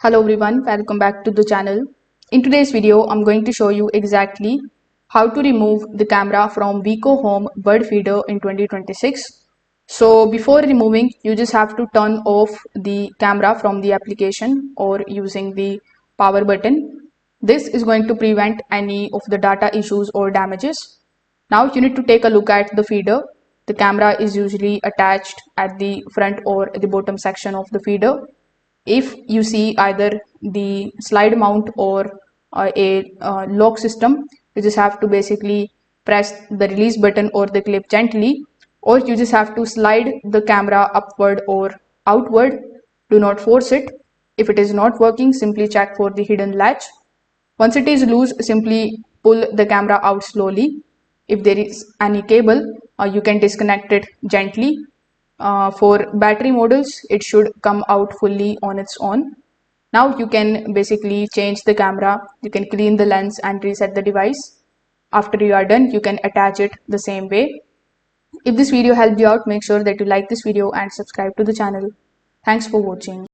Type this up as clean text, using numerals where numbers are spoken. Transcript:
Hello everyone, welcome back to the channel. In today's video, I'm going to show you exactly how to remove the camera from VicoHome bird feeder in 2026. So before removing, you just have to turn off the camera from the application or using the power button. This is going to prevent any of the data issues or damages. Now you need to take a look at the feeder. The camera is usually attached at the front or the bottom section of the feeder. If you see either the slide mount or a lock system, you just have to basically press the release button or the clip gently, or you just have to slide the camera upward or outward. Do not force it. If it is not working, simply check for the hidden latch. Once it is loose, simply pull the camera out slowly. If there is any cable, you can disconnect it gently. For battery models, it should come out fully on its own. Now you can basically change the camera, you can clean the lens and reset the device. After you are done, you can attach it the same way. If this video helped you out, make sure that you like this video and subscribe to the channel. Thanks for watching.